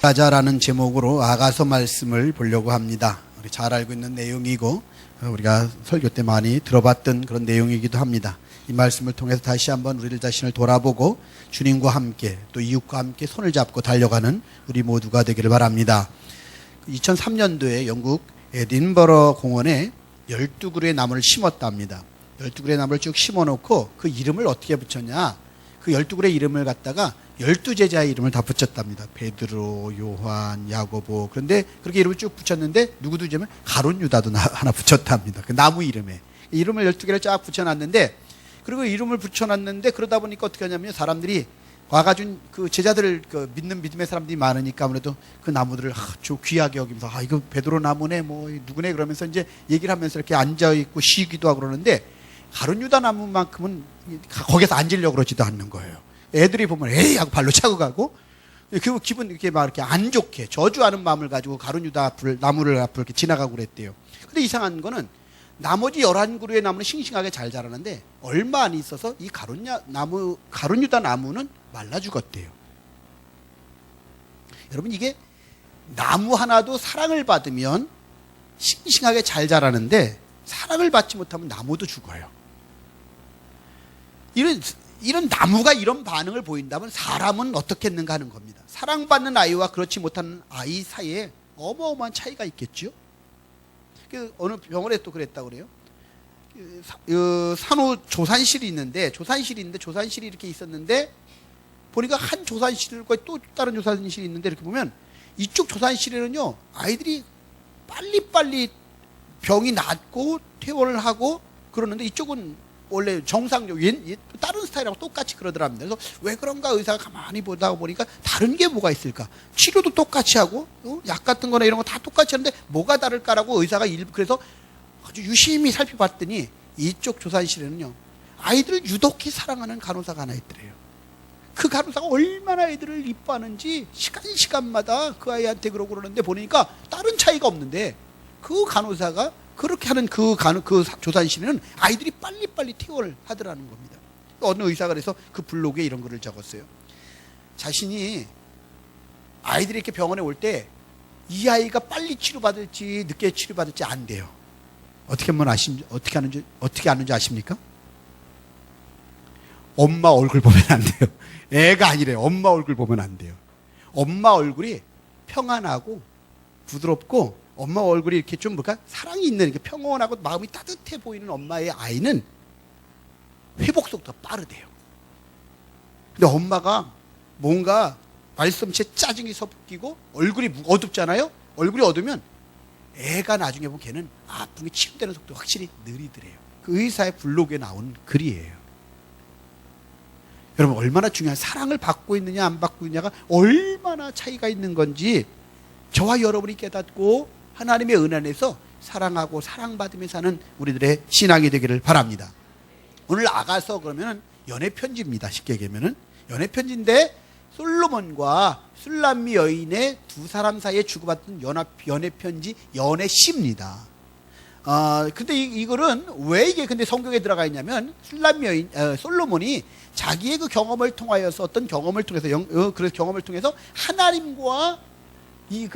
가자라는 제목으로 아가서 말씀을 보려고 합니다. 우리 잘 알고 있는 내용이고 우리가 설교 때 많이 들어봤던 그런 내용이기도 합니다. 이 말씀을 통해서 다시 한번 우리들 자신을 돌아보고 주님과 함께 또 이웃과 함께 손을 잡고 달려가는 우리 모두가 되기를 바랍니다. 2003년도에 영국 에딘버러 공원에 12그루의 나무를 심었답니다. 12그루의 나무를 쭉 심어놓고 그 이름을 어떻게 붙였냐, 그 12그루의 이름을 갖다가 12제자의 이름을 다 붙였답니다. 베드로, 요한, 야고보. 그런데 그렇게 이름을 쭉 붙였는데 누구도 이제면 가룟 유다도 하나 붙였답니다. 그 나무 이름에. 이름을 12개를 쫙 붙여놨는데, 그리고 이름을 붙여놨는데 그러다 보니까 어떻게 하냐면 사람들이 와가지고 그 제자들을 믿는 믿음의 사람들이 많으니까 아무래도 그 나무들을 아주 귀하게 여기면서 이거 베드로 나무네 뭐 누구네 그러면서 이제 얘기를 하면서 이렇게 앉아있고 쉬기도 하고 그러는데 가룟 유다 나무만큼은 거기서 앉으려고 그러지도 않는 거예요. 애들이 보면 에이 하고 발로 차고 가고 그 기분 이렇게 막 이렇게 안 좋게 저주하는 마음을 가지고 가룟 유다 나무를 앞을 이렇게 지나가고 그랬대요. 근데 이상한 거는 나머지 11그루의 나무는 싱싱하게 잘 자라는데 얼마 안 있어서 이 가룟 유다 나무는 말라 죽었대요. 여러분, 이게 나무 하나도 사랑을 받으면 싱싱하게 잘 자라는데 사랑을 받지 못하면 나무도 죽어요. 이런 나무가 이런 반응을 보인다면 사람은 어떻겠는가 하는 겁니다. 사랑받는 아이와 그렇지 못하는 아이 사이에 어마어마한 차이가 있겠죠. 어느 병원에 또 그랬다고 그래요. 산후 조산실이 있는데 조산실이 이렇게 있었는데 보니까 한 조산실과 또 다른 조산실이 있는데 이렇게 보면 이쪽 조산실에는요 아이들이 빨리빨리 병이 낫고 퇴원을 하고 그러는데 이쪽은 원래 정상적으로 다른 스타일하고 똑같이 그러더랍니다. 그래서 왜 그런가 의사가 가만히 보다 보니까 다른 게 뭐가 있을까? 치료도 똑같이 하고 약 같은 거나 이런 거 다 똑같이 하는데 뭐가 다를까라고 의사가 그래서 아주 유심히 살펴봤더니 이쪽 조산실에는요 아이들을 유독히 사랑하는 간호사가 하나 있더래요. 그 간호사가 얼마나 아이들을 이뻐하는지 시간마다 그 아이한테 그러는데 보니까 다른 차이가 없는데 그 간호사가 그렇게 하는 그 조산실에는 아이들이 빨리빨리 퇴원을 하더라는 겁니다. 어느 의사가 그래서 그 블로그에 이런 글을 적었어요. 자신이 아이들이 이렇게 병원에 올 때 이 아이가 빨리 치료받을지 늦게 치료받을지 안 돼요. 어떻게 아는지 아십니까? 엄마 얼굴 보면 안 돼요. 애가 아니래요. 엄마 얼굴 보면 안 돼요. 엄마 얼굴이 평안하고 부드럽고 엄마 얼굴이 이렇게 좀 사랑이 있는 이렇게 평온하고 마음이 따뜻해 보이는 엄마의 아이는 회복 속도가 빠르대요. 근데 엄마가 뭔가 말솜씨에 짜증이 섞이고 얼굴이 어둡잖아요. 얼굴이 어두면 애가 나중에 보면 걔는 아픈 게 치유되는 속도가 확실히 느리더래요. 그 의사의 블로그에 나온 글이에요. 여러분, 얼마나 중요한 사랑을 받고 있느냐 안 받고 있느냐가 얼마나 차이가 있는 건지 저와 여러분이 깨닫고 하나님의 은혜 안에서 사랑하고 사랑받으며 사는 우리들의 신앙이 되기를 바랍니다. 오늘 아가서 그러면 연애편지입니다. 쉽게 얘기하면 연애편지인데 솔로몬과 술람미 여인의 두 사람 사이에 주고받은 연애편지 연애시입니다. 근데 이거는 왜 이게 근데 성경에 들어가 있냐면 솔로몬이 자기의 그 경험을 통하여서 어떤 경험을 통해서 그래서 경험을 통해서 하나님과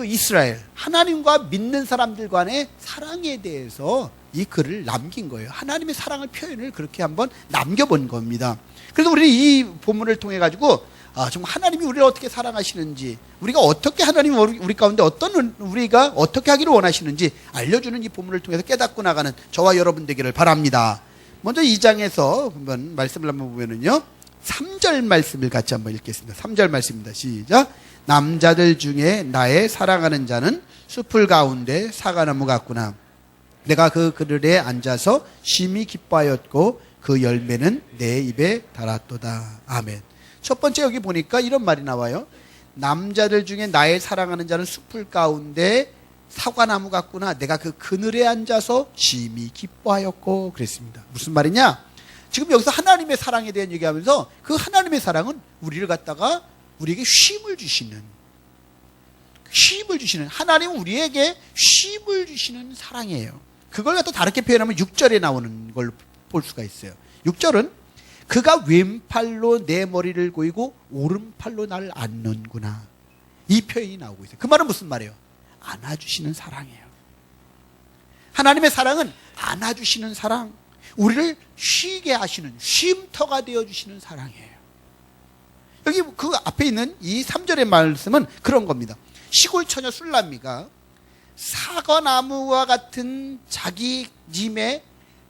이스라엘 하나님과 믿는 사람들 간의 사랑에 대해서 이 글을 남긴 거예요. 하나님의 사랑을 표현을 그렇게 한번 남겨본 겁니다. 그래서 우리는 이 본문을 통해 가지고 정말 하나님이 우리를 어떻게 사랑하시는지, 우리가 어떻게 하나님이 우리 가운데 우리가 어떻게 하기를 원하시는지 알려주는 이 본문을 통해서 깨닫고 나가는 저와 여러분 되기를 바랍니다. 먼저 2장에서 한번 말씀을 한번 보면은요 3절 말씀을 같이 한번 읽겠습니다. 3절 말씀입니다. 시작. 남자들 중에 나의 사랑하는 자는 숲을 가운데 사과나무 같구나. 내가 그 그늘에 앉아서 심히 기뻐하였고 그 열매는 내 입에 달았도다. 아멘. 첫 번째 여기 보니까 이런 말이 나와요. 남자들 중에 나의 사랑하는 자는 숲을 가운데 사과나무 같구나. 내가 그 그늘에 앉아서 심히 기뻐하였고 그랬습니다. 무슨 말이냐? 지금 여기서 하나님의 사랑에 대한 얘기하면서 그 하나님의 사랑은 우리를 갖다가 우리에게 쉼을 주시는 하나님은 우리에게 쉼을 주시는 사랑이에요. 그걸 갖다 다르게 표현하면 6절에 나오는 걸 볼 수가 있어요. 6절은 그가 왼팔로 내 머리를 고이고 오른팔로 나를 안는구나. 이 표현이 나오고 있어요. 그 말은 무슨 말이에요? 안아주시는 사랑이에요. 하나님의 사랑은 안아주시는 사랑, 우리를 쉬게 하시는, 쉼터가 되어주시는 사랑이에요. 여기 그 앞에 있는 이 3절의 말씀은 그런 겁니다. 시골 처녀 술람미가 사과나무와 같은 자기 님의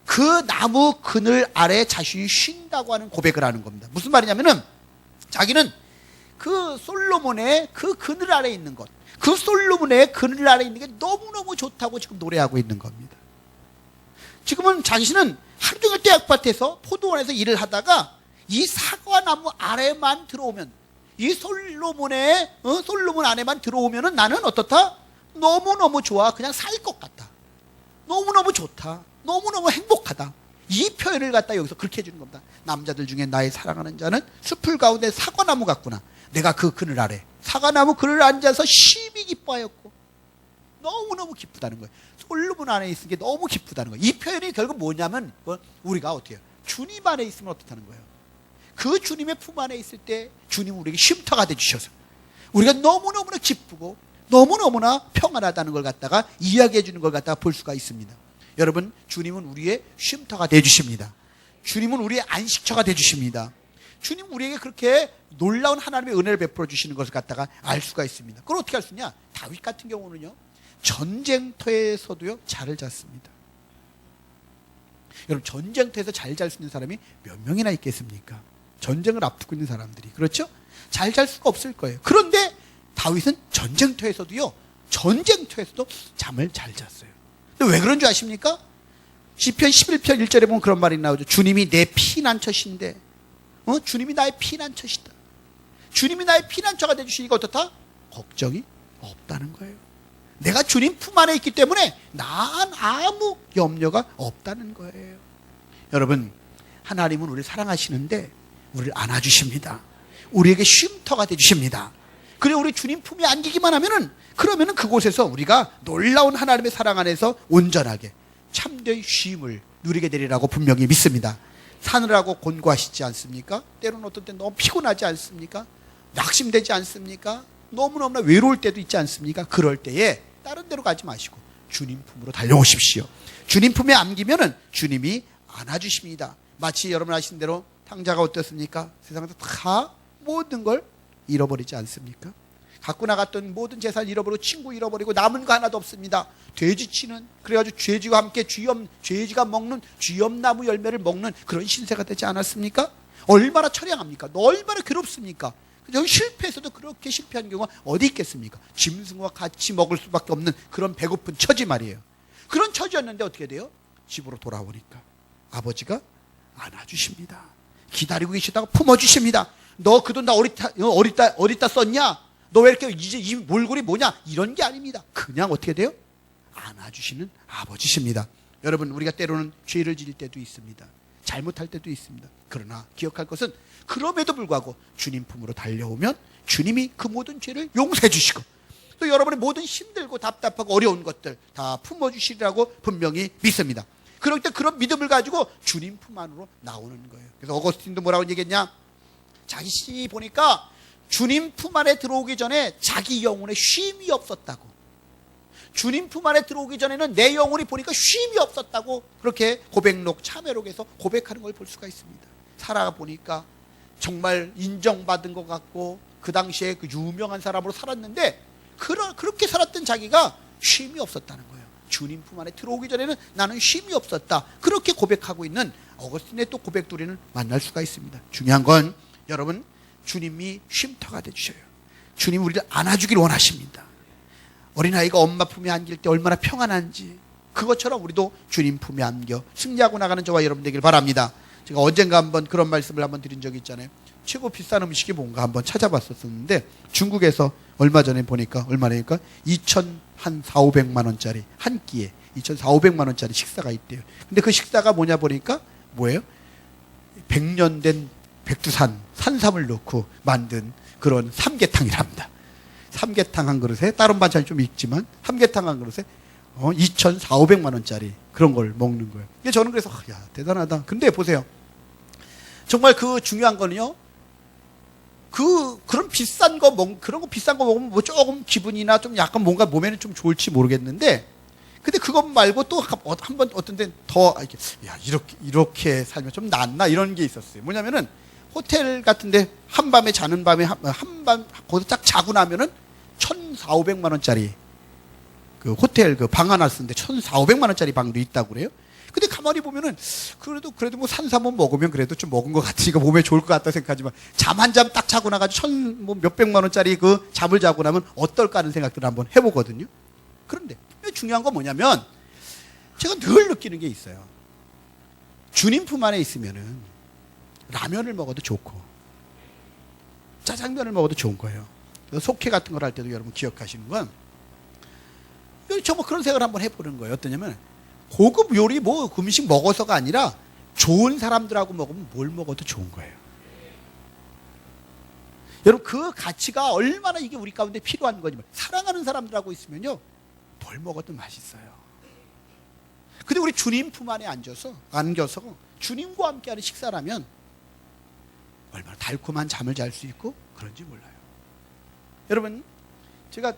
그 나무 그늘 아래 자신이 쉰다고 하는 고백을 하는 겁니다. 무슨 말이냐면은 자기는 그 솔로몬의 그 그늘 아래 있는 것, 그 솔로몬의 그늘 아래 있는 게 너무너무 좋다고 지금 노래하고 있는 겁니다. 지금은 자신은 하루 종일 떼약밭에서 포도원에서 일을 하다가 이 사과나무 아래만 들어오면, 이 솔로몬 안에만 들어오면은 나는 어떻다? 너무너무 좋아. 그냥 살 것 같다. 너무너무 좋다. 너무너무 행복하다. 이 표현을 갖다 여기서 그렇게 해주는 겁니다. 남자들 중에 나의 사랑하는 자는 숲을 가운데 사과나무 같구나. 내가 그 그늘 아래 사과나무 그늘 앉아서 심히 기뻐하였고 너무너무 기쁘다는 거예요. 솔로몬 안에 있는 게 너무 기쁘다는 거예요. 이 표현이 결국 뭐냐면 우리가 어떻게 해요? 주님 안에 있으면 어떻다는 거예요? 그 주님의 품 안에 있을 때 주님은 우리에게 쉼터가 되주셔서 우리가 너무너무나 기쁘고 너무너무나 평안하다는 걸 갖다가 이야기해 주는 걸 갖다가 볼 수가 있습니다. 여러분, 주님은 우리의 쉼터가 되주십니다. 주님은 우리의 안식처가 되주십니다. 주님은 우리에게 그렇게 놀라운 하나님의 은혜를 베풀어 주시는 것을 갖다가 알 수가 있습니다. 그걸 어떻게 알 수 있냐? 다윗 같은 경우는요, 전쟁터에서도요 잘을 잤습니다. 여러분, 전쟁터에서 잘 잘 수 있는 사람이 몇 명이나 있겠습니까? 전쟁을 앞두고 있는 사람들이, 그렇죠? 잘 잘 수가 없을 거예요. 그런데 다윗은 전쟁터에서도 잠을 잘 잤어요. 근데 왜 그런 줄 아십니까? 시편 11편 1절에 보면 그런 말이 나오죠. 주님이 내 피난처신데, 주님이 나의 피난처시다. 주님이 나의 피난처가 되주시니까 어떻다? 걱정이 없다는 거예요. 내가 주님 품 안에 있기 때문에 난 아무 염려가 없다는 거예요. 여러분, 하나님은 우리를 사랑하시는데 우리를 안아주십니다. 우리에게 쉼터가 되주십니다. 그리고 우리 주님 품에 안기기만 하면은, 그러면은 그곳에서 우리가 놀라운 하나님의 사랑 안에서 온전하게 참된 쉼을 누리게 되리라고 분명히 믿습니다. 사느라고 곤고하시지 않습니까? 때로는 어떤 때 너무 피곤하지 않습니까? 낙심되지 않습니까? 너무너무나 외로울 때도 있지 않습니까? 그럴 때에 다른 데로 가지 마시고 주님 품으로 달려오십시오. 주님 품에 안기면은 주님이 안아주십니다. 마치 여러분 아시는 대로 탕자가 어떻습니까? 세상에서 다 모든 걸 잃어버리지 않습니까? 갖고 나갔던 모든 재산 잃어버리고 친구 잃어버리고 남은 거 하나도 없습니다. 돼지치는, 그래가지고 돼지와 함께 돼지가 먹는 쥐엄나무 열매를 먹는 그런 신세가 되지 않았습니까? 얼마나 처량합니까? 얼마나 괴롭습니까? 여기 실패해서도 그렇게 실패한 경우가 어디 있겠습니까? 짐승과 같이 먹을 수밖에 없는 그런 배고픈 처지 말이에요. 그런 처지였는데 어떻게 돼요? 집으로 돌아오니까 아버지가 안아주십니다. 기다리고 계시다가 품어주십니다. 너 그 돈 다 어디다 썼냐? 너 왜 이렇게 이제 이 몰골이 뭐냐? 이런 게 아닙니다. 그냥 어떻게 돼요? 안아주시는 아버지십니다. 여러분, 우리가 때로는 죄를 지을 때도 있습니다. 잘못할 때도 있습니다. 그러나 기억할 것은 그럼에도 불구하고 주님 품으로 달려오면 주님이 그 모든 죄를 용서해 주시고 또 여러분의 모든 힘들고 답답하고 어려운 것들 다 품어주시리라고 분명히 믿습니다. 그럴 때 그런 믿음을 가지고 주님 품 안으로 나오는 거예요. 그래서 어거스틴도 뭐라고 얘기했냐? 자신이 보니까 주님 품 안에 들어오기 전에 자기 영혼에 쉼이 없었다고. 주님 품 안에 들어오기 전에는 내 영혼이 보니까 쉼이 없었다고 그렇게 고백록, 참회록에서 고백하는 걸 볼 수가 있습니다. 살아보니까 정말 인정받은 것 같고 그 당시에 그 유명한 사람으로 살았는데 그렇게 살았던 자기가 쉼이 없었다는 거예요. 주님 품 안에 들어오기 전에는 나는 쉼이 없었다. 그렇게 고백하고 있는 어거스틴의 또 고백도 우리는 만날 수가 있습니다. 중요한 건 여러분, 주님이 쉼터가 되주셔요. 주님 우리를 안아주길 원하십니다. 어린아이가 엄마 품에 안길 때 얼마나 평안한지 그것처럼 우리도 주님 품에 안겨 승리하고 나가는 저와 여러분 되길 바랍니다. 제가 언젠가 한번 그런 말씀을 한번 드린 적이 있잖아요. 최고 비싼 음식이 뭔가 한번 찾아봤었는데 중국에서 얼마 전에 보니까 얼마나니까 2,400~500만 원짜리 한 끼에 2,400~500만 원짜리 식사가 있대요. 근데 그 식사가 뭐냐 보니까 뭐예요? 100년 된 백두산 산삼을 넣고 만든 그런 삼계탕이랍니다. 삼계탕 한 그릇에 다른 반찬이 좀 있지만 삼계탕 한 그릇에 2,400~500만 원짜리 그런 걸 먹는 거예요. 저는 그래서 야 대단하다. 근데 보세요. 정말 그 중요한 거는요. 그런 비싼 거 그런 거 비싼 거 먹으면 뭐 조금 기분이나 좀 약간 뭔가 몸에는 좀 좋을지 모르겠는데, 근데 그것 말고 또 한 번 어떤 데는 더 이렇게, 야, 이렇게 살면 좀 낫나 이런 게 있었어요. 뭐냐면은 호텔 같은데 한밤에 자는 밤에 한밤 거기서 딱 자고 나면은 1,400~1,500만 원짜리 그 호텔 그 방 하나 쓰는데 1,400~1,500만 원짜리 방도 있다고 그래요. 근데 가만히 보면은 그래도 뭐 산삼은 먹으면 그래도 좀 먹은 것 같으니까 몸에 좋을 것 같다 생각하지만, 잠 한 잠 딱 자고 나가지고 뭐 몇백만 원짜리 그 잠을 자고 나면 어떨까 하는 생각들을 한번 해보거든요. 그런데 중요한 건 뭐냐면, 제가 늘 느끼는 게 있어요. 주님 품 안에 있으면은 라면을 먹어도 좋고 짜장면을 먹어도 좋은 거예요. 속회 같은 걸 할 때도 여러분 기억하시는 건, 정말 그런 생각을 한번 해보는 거예요. 어떠냐면, 고급 요리 뭐 음식 먹어서가 아니라 좋은 사람들하고 먹으면 뭘 먹어도 좋은 거예요. 여러분, 그 가치가 얼마나 이게 우리 가운데 필요한 거지만, 사랑하는 사람들하고 있으면요 뭘 먹어도 맛있어요. 근데 우리 주님 품 안에 안겨서 주님과 함께하는 식사라면 얼마나 달콤한 잠을 잘 수 있고 그런지 몰라요. 여러분, 제가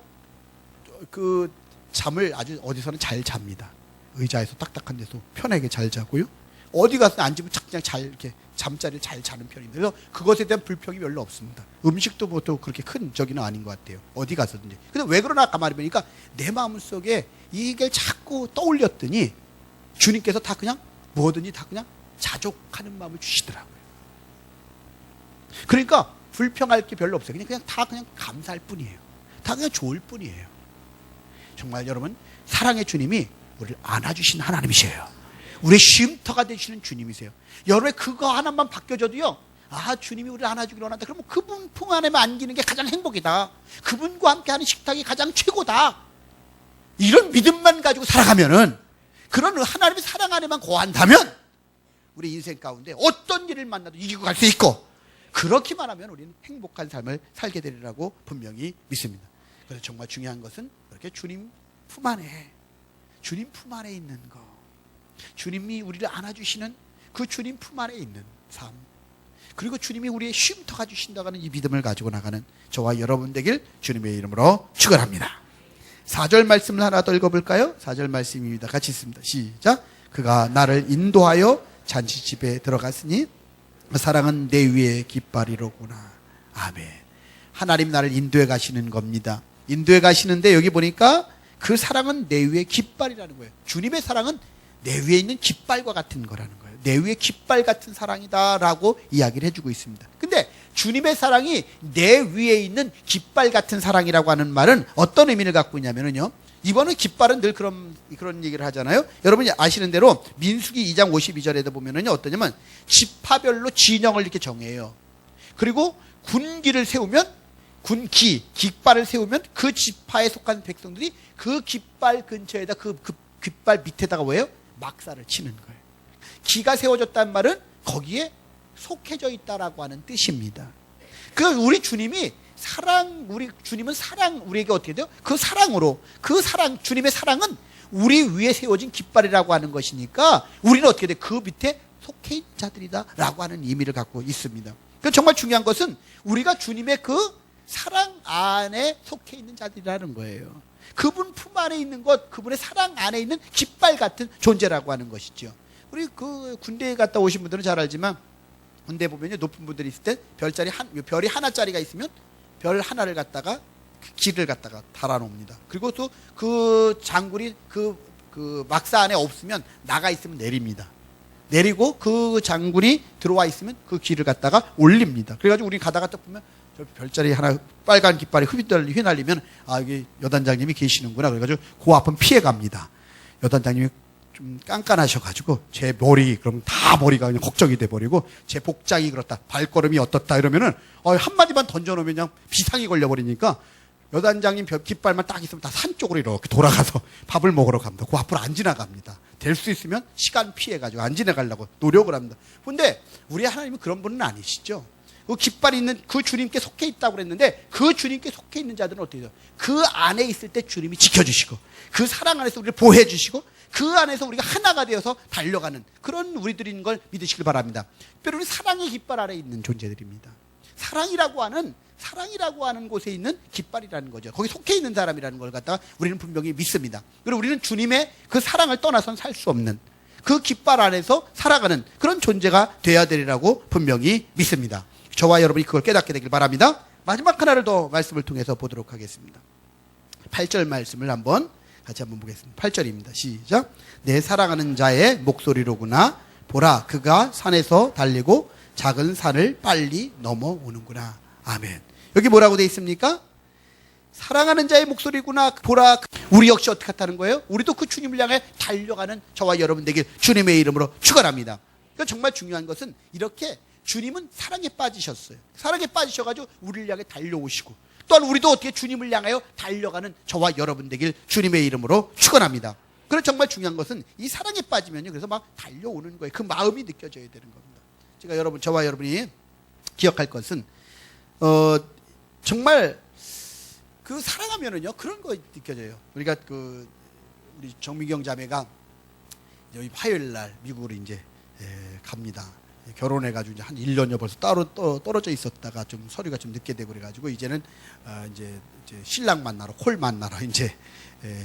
그 잠을 아주 어디서는 잘 잡니다. 의자에서 딱딱한 데서 편하게 잘 자고요. 어디 가서 앉으면 그냥 잘 이렇게 잠자리를 잘 자는 편인데, 그래서 그것에 대한 불평이 별로 없습니다. 음식도 뭐 또 그렇게 큰 저기는 아닌 것 같아요. 어디 가서든지. 근데 왜 그러나 가만히 보니까 내 마음 속에 이게 자꾸 떠올렸더니 주님께서 다 그냥 뭐든지 다 그냥 자족하는 마음을 주시더라고요. 그러니까 불평할 게 별로 없어요. 그냥 다 그냥 감사할 뿐이에요. 다 그냥 좋을 뿐이에요. 정말 여러분, 사랑의 주님이 우리를 안아주신 하나님이세요. 우리의 쉼터가 되시는 주님이세요. 여러분의 그거 하나만 바뀌어져도요, 아, 주님이 우리를 안아주기를 원한다. 그러면 그분 품 안에만 안기는 게 가장 행복이다. 그분과 함께하는 식탁이 가장 최고다. 이런 믿음만 가지고 살아가면은, 그런 하나님의 사랑 안에만 거한다면 우리 인생 가운데 어떤 일을 만나도 이기고 갈 수 있고, 그렇기만 하면 우리는 행복한 삶을 살게 되리라고 분명히 믿습니다. 그래서 정말 중요한 것은 그렇게 주님 품 안에 있는 거, 주님이 우리를 안아주시는 그 주님 품 안에 있는 삶, 그리고 주님이 우리의 쉼터가 주신다고 하는 이 믿음을 가지고 나가는 저와 여러분 되길 주님의 이름으로 축원합니다. 4절 말씀을 하나 더 읽어볼까요? 4절 말씀입니다. 같이 읽습니다. 시작. 그가 나를 인도하여 잔치집에 들어갔으니 사랑은 내 위에 깃발이로구나. 아멘. 하나님 나를 인도해 가시는 겁니다. 인도해 가시는데 여기 보니까 그 사랑은 내 위에 깃발이라는 거예요. 주님의 사랑은 내 위에 있는 깃발과 같은 거라는 거예요. 내 위에 깃발 같은 사랑이다라고 이야기를 해주고 있습니다. 근데 주님의 사랑이 내 위에 있는 깃발 같은 사랑이라고 하는 말은 어떤 의미를 갖고 있냐면요, 이번은 깃발은 늘 그런 얘기를 하잖아요. 여러분이 아시는 대로 민수기 2장 52절에도 보면은요, 어떠냐면 지파별로 진영을 이렇게 정해요. 그리고 군기를 세우면 깃발을 세우면 그 지파에 속한 백성들이 그 깃발 근처에다 그 깃발 밑에다가 뭐예요? 막사를 치는 거예요. 기가 세워졌다는 말은 거기에 속해져 있다라고 하는 뜻입니다. 우리 주님이 우리 주님은 우리에게 어떻게 돼요? 주님의 사랑은 우리 위에 세워진 깃발이라고 하는 것이니까 우리는 어떻게 돼요? 그 밑에 속해 있는 자들이다라고 하는 의미를 갖고 있습니다. 정말 중요한 것은 우리가 주님의 그 사랑 안에 속해 있는 자들이라는 거예요. 그분 품 안에 있는 것, 그분의 사랑 안에 있는 깃발 같은 존재라고 하는 것이죠. 우리 군대에 갔다 오신 분들은 잘 알지만, 군대 보면요, 높은 분들이 있을 때 별이 하나짜리가 있으면 별 하나를 갖다가 길을 갖다가 달아놓습니다. 그리고 또 그 장군이 그 막사 안에 없으면 나가 있으면 내립니다. 내리고 그 장군이 들어와 있으면 그 길을 갖다가 올립니다. 그래가지고 우리 가다가 딱 보면 저 별자리 하나 빨간 깃발이 휘날리면, 아, 여기 여단장님이 계시는구나. 그래가지고 그 앞은 피해갑니다. 여단장님이 좀 깐깐하셔가지고 제 머리, 그럼 다 머리가 그냥 걱정이 돼버리고, 제 복장이 그렇다, 발걸음이 어떻다 이러면은 한마디만 던져놓으면 그냥 비상이 걸려버리니까 여단장님 깃발만 딱 있으면 다 산 쪽으로 이렇게 돌아가서 밥을 먹으러 갑니다. 그 앞으로 안 지나갑니다. 될 수 있으면 시간 피해가지고 안 지나가려고 노력을 합니다. 근데 우리 하나님은 그런 분은 아니시죠. 그 깃발이 있는 그 주님께 속해 있다고 그랬는데, 그 주님께 속해 있는 자들은 어떻게 돼요? 그 안에 있을 때 주님이 지켜주시고, 그 사랑 안에서 우리를 보호해주시고, 그 안에서 우리가 하나가 되어서 달려가는 그런 우리들인 걸 믿으시길 바랍니다. 특별히 우리 사랑의 깃발 아래 있는 존재들입니다. 사랑이라고 하는 곳에 있는 깃발이라는 거죠. 거기 속해 있는 사람이라는 걸 갖다가 우리는 분명히 믿습니다. 그리고 우리는 주님의 그 사랑을 떠나서는 살 수 없는 그 깃발 안에서 살아가는 그런 존재가 돼야 되리라고 분명히 믿습니다. 저와 여러분이 그걸 깨닫게 되길 바랍니다. 마지막 하나를 더 말씀을 통해서 보도록 하겠습니다. 8절 말씀을 같이 한번 보겠습니다. 8절입니다. 시작. 내 사랑하는 자의 목소리로구나. 보라, 그가 산에서 달리고 작은 산을 빨리 넘어오는구나. 아멘. 여기 뭐라고 되어 있습니까? 사랑하는 자의 목소리구나. 보라. 우리 역시 어떻게 했다는 거예요? 우리도 그 주님을 향해 달려가는 저와 여러분 되길 주님의 이름으로 축원합니다. 그러니까 정말 중요한 것은 이렇게 주님은 사랑에 빠지셨어요. 사랑에 빠지셔가지고 우리를 향해 달려오시고, 또한 우리도 어떻게 주님을 향하여 달려가는 저와 여러분 되길 주님의 이름으로 축원합니다. 그래서 정말 중요한 것은 이 사랑에 빠지면요, 그래서 막 달려오는 거예요. 그 마음이 느껴져야 되는 겁니다. 제가 저와 여러분이 기억할 것은 정말 그 사랑하면은요 그런 거 느껴져요. 우리가 우리 정미경 자매가 여기 화요일 날 미국으로 이제 갑니다. 결혼해가지고 이제 한 1년여 벌써 따로 떨어져 있었다가 좀 서류가 좀 늦게 되고 그래가지고 이제는 이제 신랑 만나러 콜 만나러 이제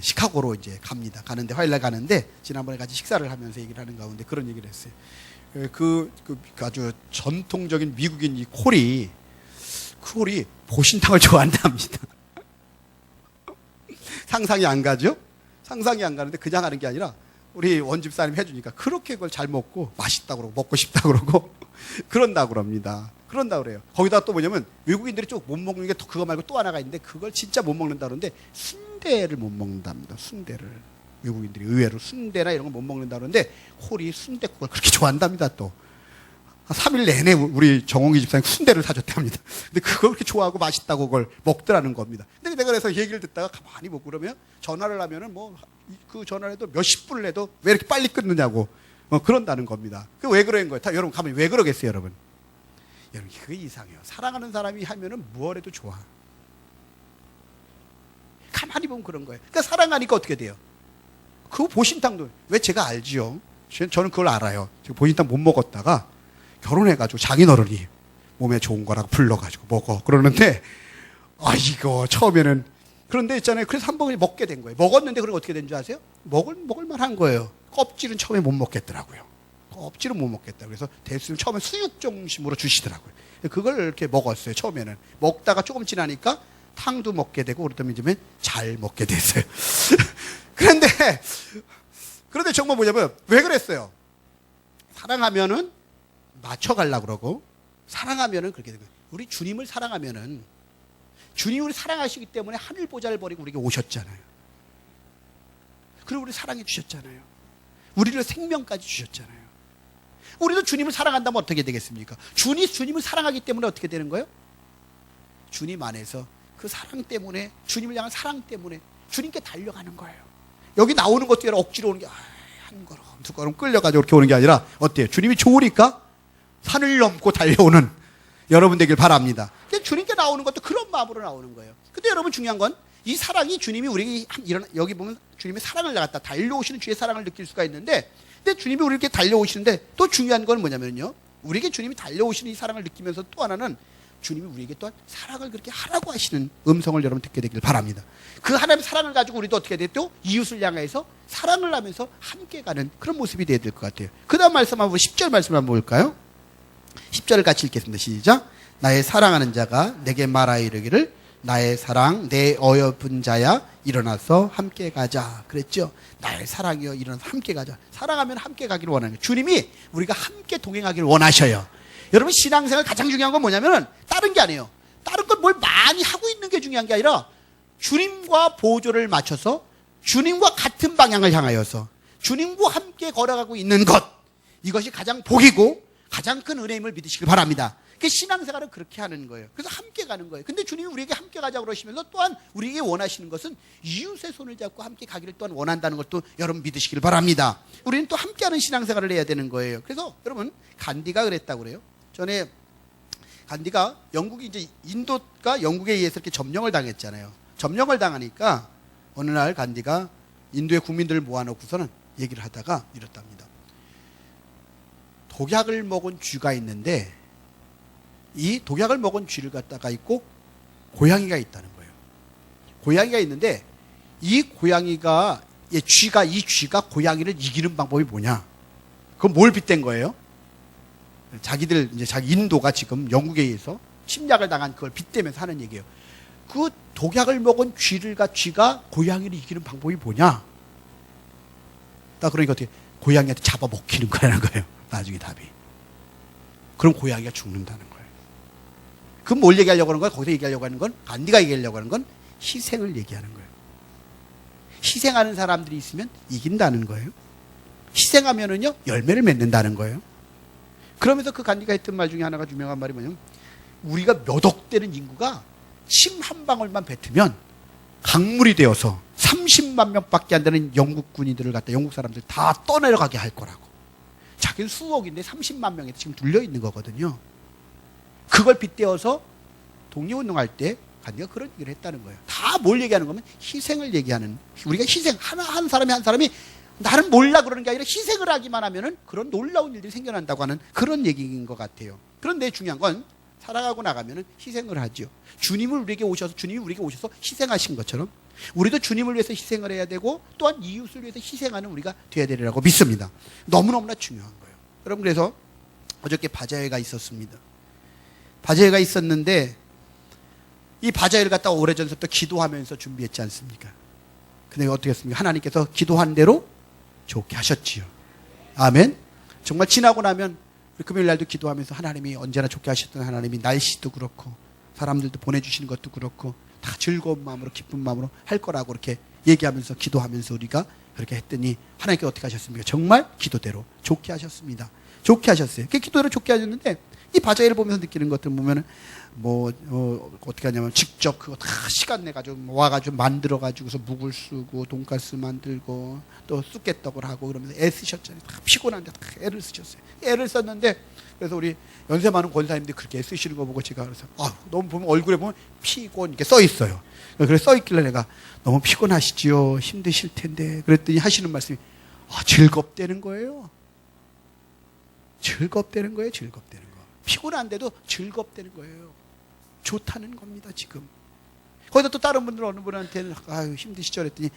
시카고로 이제 갑니다. 가는데 화요일 날 가는데 지난번에 같이 식사를 하면서 얘기를 하는 가운데 그런 얘기를 했어요. 그 아주 전통적인 미국인 이 콜이 보신탕을 좋아한답니다. 상상이 안 가죠? 상상이 안 가는데 그냥 하는 게 아니라 우리 원집사님 해주니까 그렇게 그걸 잘 먹고 맛있다고 그러고 먹고 싶다고 그러고 그런다고 그럽니다. 그런다고 그래요. 거기다 또 뭐냐면 외국인들이 좀 못 먹는 게 그거 말고 또 하나가 있는데 그걸 진짜 못 먹는다고 그러는데 순대를 못 먹는답니다. 순대를. 외국인들이 의외로 순대나 이런 거 못 먹는다고 그러는데 콜이 순대국을 그렇게 좋아한답니다. 또 3일 내내 우리 정홍기 집사님 순대를 사줬답니다. 근데 그걸 그렇게 좋아하고 맛있다고 그걸 먹더라는 겁니다. 근데 내가 그래서 얘기를 듣다가 가만히 보고 그러면 전화를 하면은 그 전화를 해도 몇십 분을 해도 왜 이렇게 빨리 끊느냐고 그런다는 겁니다. 그 왜 그런 거예요? 여러분 가만히 왜 그러겠어요, 여러분? 여러분 그게 이상해요. 사랑하는 사람이 하면은 뭘 해도 좋아. 가만히 보면 그런 거예요. 그러니까 사랑하니까 어떻게 돼요? 그 보신탕도 왜 제가 알지요? 저는 그걸 알아요. 제가 보신탕 못 먹었다가 결혼해가지고 장인어른이 몸에 좋은 거라고 불러가지고 먹어 그러는데 이거 처음에는 그런데 있잖아요. 그래서 한 번을 먹게 된 거예요. 먹었는데 그럼 어떻게 된 줄 아세요? 먹을 만한 거예요. 껍질은 처음에 못 먹겠더라고요. 껍질은 못 먹겠다. 그래서 대수님 처음에 수육 중심으로 주시더라고요. 그걸 이렇게 먹었어요. 처음에는 먹다가 조금 지나니까 탕도 먹게 되고 그러더니 이제 잘 먹게 됐어요. 그런데 정말 뭐냐면 왜 그랬어요? 사랑하면은 맞춰가려고 그러고 사랑하면은 그렇게 되는 거예요. 우리 주님을 사랑하면은 주님이 우리 사랑하시기 때문에 하늘 보좌를 버리고 우리에게 오셨잖아요. 그리고 우리 사랑해 주셨잖아요. 우리를 생명까지 주셨잖아요. 우리도 주님을 사랑한다면 어떻게 되겠습니까? 주님을 사랑하기 때문에 어떻게 되는 거예요? 주님 안에서 그 사랑 때문에, 주님을 향한 사랑 때문에 주님께 달려가는 거예요. 여기 나오는 것도 아니라 억지로 오는 게 한 걸음 두 걸음 끌려가지고 이렇게 오는 게 아니라 어때요? 주님이 좋으니까 산을 넘고 달려오는 여러분 되길 바랍니다. 주님께 나오는 것도 그런 마음으로 나오는 거예요. 근데 여러분 중요한 건 이 사랑이 주님이 우리에게 여기 보면 주님의 사랑을 나갔다 달려오시는 주의 사랑을 느낄 수가 있는데, 근데 주님이 우리에게 달려오시는데 또 중요한 건 뭐냐면요, 우리에게 주님이 달려오시는 이 사랑을 느끼면서 또 하나는 주님이 우리에게 또한 사랑을 그렇게 하라고 하시는 음성을 여러분 듣게 되길 바랍니다. 그 하나님의 사랑을 가지고 우리도 어떻게 돼요? 또 이웃을 향해서 사랑을 하면서 함께 가는 그런 모습이 되어야 될 것 같아요. 그 다음 말씀 한번 10절 말씀 한번 볼까요? 10절을 같이 읽겠습니다. 시작. 나의 사랑하는 자가 내게 말하여 이르기를 나의 사랑 내 어여쁜 자야 일어나서 함께 가자 그랬죠. 나의 사랑이여 일어나서 함께 가자. 사랑하면 함께 가기를 원하는 거예요. 주님이 우리가 함께 동행하기를 원하셔요. 여러분 신앙생활 가장 중요한 건 뭐냐면 다른 게 아니에요. 다른 건 뭘 많이 하고 있는 게 중요한 게 아니라 주님과 보조를 맞춰서 주님과 같은 방향을 향하여서 주님과 함께 걸어가고 있는 것, 이것이 가장 복이고 가장 큰 은혜임을 믿으시길 바랍니다. 신앙생활은 그렇게 하는 거예요. 그래서 함께 가는 거예요. 근데 주님이 우리에게 함께 가자고 그러시면서 또한 우리에게 원하시는 것은 이웃의 손을 잡고 함께 가기를 또한 원한다는 것도 여러분 믿으시길 바랍니다. 우리는 또 함께하는 신앙생활을 해야 되는 거예요. 그래서 여러분 간디가 그랬다고 그래요. 전에 간디가 영국이 이제 인도가 영국에 의해서 이렇게 점령을 당했잖아요. 점령을 당하니까 어느 날 간디가 인도의 국민들을 모아놓고서는 얘기를 하다가 이렇답니다. 독약을 먹은 쥐가 있는데 이 독약을 먹은 쥐를 갖다가 있고 고양이가 있다는 거예요. 고양이가 있는데 이 고양이가 이 쥐가 고양이를 이기는 방법이 뭐냐? 그건 뭘 빗댄 거예요? 자기들 이제 자기 인도가 지금 영국에 의해서 침략을 당한 그걸 빗대면서 하는 얘기예요. 그 독약을 먹은 쥐가 고양이를 이기는 방법이 뭐냐? 그러니까 어떻게 고양이한테 잡아 먹히는 거라는 거예요. 나중에 답이. 그럼 고양이가 죽는다는 거예요. 그럼 뭘 얘기하려고 하는 거야? 거기서 얘기하려고 하는 건, 간디가 얘기하려고 하는 건 희생을 얘기하는 거예요. 희생하는 사람들이 있으면 이긴다는 거예요. 희생하면은요, 열매를 맺는다는 거예요. 그러면서 그 간디가 했던 말 중에 하나가 유명한 말이 뭐냐면, 우리가 몇 억 되는 인구가 침 한 방울만 뱉으면 강물이 되어서 30만 명밖에 안 되는 영국 군인들을 갖다 영국 사람들 다 떠내려가게 할 거라고. 자기는 수억인데 30만 명이 지금 둘려 있는 거거든요. 그걸 빗대어서 독립운동할 때 간디가 그런 얘기를 했다는 거예요. 다 뭘 얘기하는 거면 희생을 얘기하는, 우리가 희생, 한 사람이 나는 몰라 그러는 게 아니라 희생을 하기만 하면은 그런 놀라운 일들이 생겨난다고 하는 그런 얘기인 것 같아요. 그런데 중요한 건 살아가고 나가면은 희생을 하죠. 주님이 우리에게 오셔서 희생하신 것처럼 우리도 주님을 위해서 희생을 해야 되고 또한 이웃을 위해서 희생하는 우리가 돼야 되리라고 믿습니다. 너무너무나 중요한 거예요. 여러분, 그래서 어저께 바자회가 있었습니다. 바자회가 있었는데 이 바자회를 갖다가 오래전부터 기도하면서 준비했지 않습니까? 근데 어떻게 했습니까? 하나님께서 기도한 대로 좋게 하셨지요. 아멘. 정말 지나고 나면 금요일 날도 기도하면서 하나님이 언제나 좋게 하셨던 하나님이 날씨도 그렇고 사람들도 보내주시는 것도 그렇고 다 즐거운 마음으로 기쁜 마음으로 할 거라고 이렇게 얘기하면서 기도하면서 우리가 그렇게 했더니 하나님께서 어떻게 하셨습니까? 정말 기도대로 좋게 하셨습니다. 좋게 하셨어요. 그 기도대로 좋게 하셨는데 이 바자회를 보면서 느끼는 것들 보면은 어떻게 하냐면 직접 그거 다 시간 내가지고 와가지고 만들어가지고서 묵을 쓰고 돈가스 만들고 또 쑥개떡을 하고 그러면서 애쓰셨잖아요. 다 피곤한데 다 애를 쓰셨어요. 애를 썼는데 그래서 우리 연세 많은 권사님들이 그렇게 애쓰시는 거 보고 제가 그래서 너무 보면 얼굴에 보면 피곤 이렇게 써 있어요. 그래서 써 있길래 내가 너무 피곤하시지요. 힘드실 텐데 그랬더니 하시는 말씀이 즐겁다는 거예요. 즐겁다는 거예요. 즐겁다는 거. 피곤한데도 즐겁다는 거예요. 좋다는 겁니다, 지금. 거기다 또 다른 분들 어느 분한테는 힘드시죠 그랬더니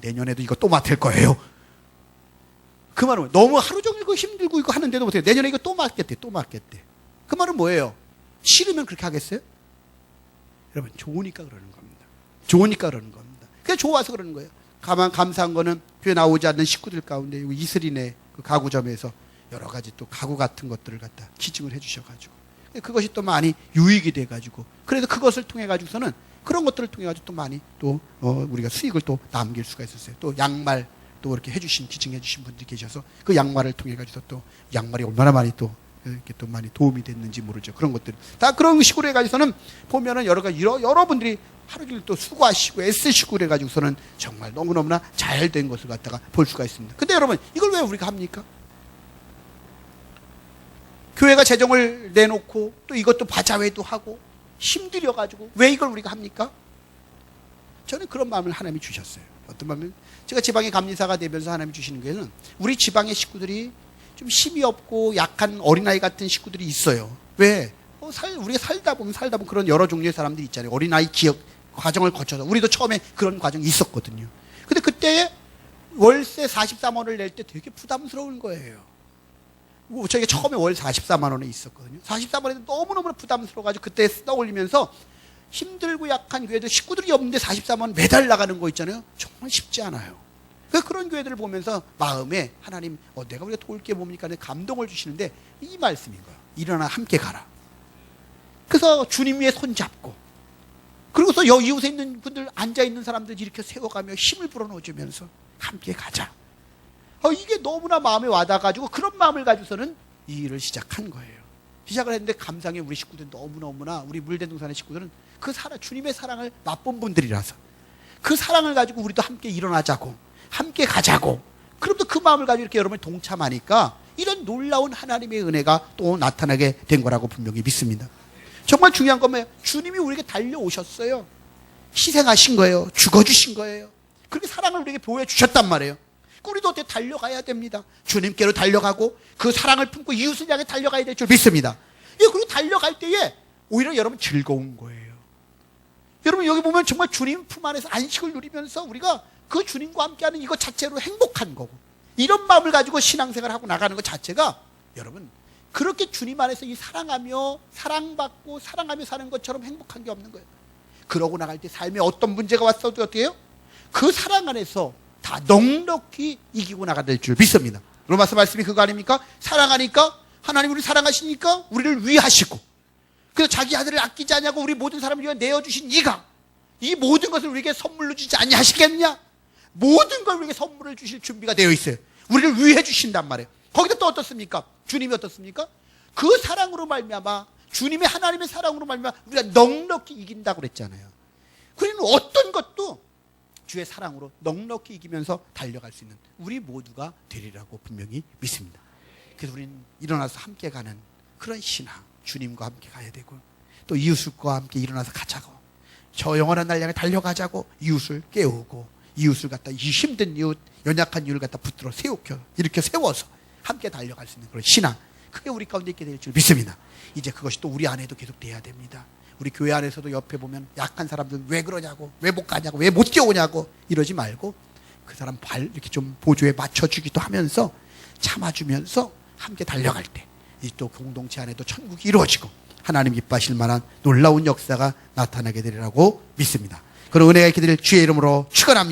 내년에도 이거 또 맡을 거예요. 그 말은 너무 하루 종일 이거 힘들고 이거 하는데도 못해요. 내년에 이거 또 맡겠대. 그 말은 뭐예요? 싫으면 그렇게 하겠어요? 여러분, 좋으니까 그러는 겁니다. 좋으니까 그러는 겁니다. 그냥 좋아서 그러는 거예요. 감사한 거는 교회 나오지 않는 식구들 가운데 이슬이네 그 가구점에서 여러 가지 또 가구 같은 것들을 갖다 기증을 해주셔가지고 그것이 또 많이 유익이 돼가지고 그래서 그것을 통해 가지고서는 그런 것들을 통해 가지고 또 많이 또 우리가 수익을 또 남길 수가 있었어요. 또 양말 또 이렇게 기증해주신 분들이 계셔서 그 양말을 통해 가지고 또 양말이 얼마나 많이 또 이렇게 또 많이 도움이 됐는지 모르죠. 그런 것들 다 그런 식으로 해가지고서는 보면은 여러분들이 하루 종일 또 수고하시고 애쓰시고 그래가지고서는 정말 너무너무나 잘 된 것을 갖다가 볼 수가 있습니다. 근데 여러분, 이걸 왜 우리가 합니까? 교회가 재정을 내놓고 또 이것도 바자회도 하고 힘들여가지고 왜 이걸 우리가 합니까? 저는 그런 마음을 하나님이 주셨어요. 어떤 마음을? 제가 지방의 감리사가 되면서 하나님이 주시는 거에는 우리 지방의 식구들이 좀 힘이 없고 약한 어린아이 같은 식구들이 있어요. 왜? 우리가 살다 보면 그런 여러 종류의 사람들이 있잖아요. 어린아이 기억 과정을 거쳐서 우리도 처음에 그런 과정이 있었거든요. 근데 그때 월세 44만 원을 낼 때 되게 부담스러운 거예요. 저희가 처음에 월 44만 원에 있었거든요. 44만 원이 너무너무 부담스러워가지고 그때 떠올리면서 힘들고 약한 교회들 식구들이 없는데 44만 원 매달 나가는 거 있잖아요. 정말 쉽지 않아요. 그런 교회들을 보면서 마음에 하나님 내가 우리가 도울 게 뭡니까? 감동을 주시는데 이 말씀인 거예요. 일어나 함께 가라. 그래서 주님 위에 손잡고 그리고서 이웃에 있는 분들 앉아있는 사람들 이렇게 세워가며 힘을 불어넣어주면서 함께 가자. 이게 너무나 마음에 와닿아가지고 그런 마음을 가지고서는 이 일을 시작한 거예요. 시작을 했는데 감상에 우리 식구들 너무너무나 우리 물대동산의 식구들은 주님의 사랑을 맛본 분들이라서 그 사랑을 가지고 우리도 함께 일어나자고 함께 가자고 그럼도 그 마음을 가지고 이렇게 여러분이 동참하니까 이런 놀라운 하나님의 은혜가 또 나타나게 된 거라고 분명히 믿습니다. 정말 중요한 건 뭐예요? 주님이 우리에게 달려오셨어요. 희생하신 거예요. 죽어주신 거예요. 그렇게 사랑을 우리에게 보여주셨단 말이에요. 우리도 어떻게 달려가야 됩니다. 주님께로 달려가고 그 사랑을 품고 이웃을 향해 달려가야 될 줄 믿습니다. 그리고 달려갈 때에 오히려 여러분 즐거운 거예요. 여러분 여기 보면 정말 주님 품 안에서 안식을 누리면서 우리가 그 주님과 함께하는 이것 자체로 행복한 거고, 이런 마음을 가지고 신앙생활을 하고 나가는 것 자체가 여러분 그렇게 주님 안에서 이 사랑하며 사랑받고 사랑하며 사는 것처럼 행복한 게 없는 거예요. 그러고 나갈 때 삶에 어떤 문제가 왔어도 어떻게 해요? 그 사랑 안에서 다 넉넉히 이기고 나가야 될 줄 믿습니다. 로마서 말씀이 그거 아닙니까? 사랑하니까, 하나님 우리를 사랑하시니까 우리를 위하시고, 그래서 자기 아들을 아끼지 않냐고 우리 모든 사람을 위해 내어주신 이가 이 모든 것을 우리에게 선물로 주지 아니하시겠냐? 모든 걸 우리에게 선물을 주실 준비가 되어 있어요. 우리를 위해 주신단 말이에요. 거기다 또 어떻습니까? 주님이 어떻습니까? 그 사랑으로 말미암아, 주님의 하나님의 사랑으로 말미암아 우리가 넉넉히 이긴다고 그랬잖아요. 그러면 어떤 것도 주의 사랑으로 넉넉히 이기면서 달려갈 수 있는 우리 모두가 되리라고 분명히 믿습니다. 그래서 우리는 일어나서 함께 가는 그런 신앙, 주님과 함께 가야 되고, 또 이웃과 함께 일어나서 가자고, 저 영원한 날 향해 달려가자고, 이웃을 깨우고, 이웃을 갖다, 이 힘든 이웃, 연약한 이웃을 갖다 붙들어 세우켜 이렇게 세워서 함께 달려갈 수 있는 그런 신앙, 그게 우리 가운데 있게 될 줄 믿습니다. 이제 그것이 또 우리 안에도 계속 돼야 됩니다. 우리 교회 안에서도 옆에 보면 약한 사람들 왜 그러냐고, 왜 못 가냐고, 왜 못 뛰어오냐고 이러지 말고 그 사람 발 이렇게 좀 보조에 맞춰주기도 하면서 참아주면서 함께 달려갈 때 이 또 공동체 안에도 천국이 이루어지고 하나님 기뻐하실 만한 놀라운 역사가 나타나게 되리라고 믿습니다. 그런 은혜가 있게 될 주의 이름으로 축원합니다.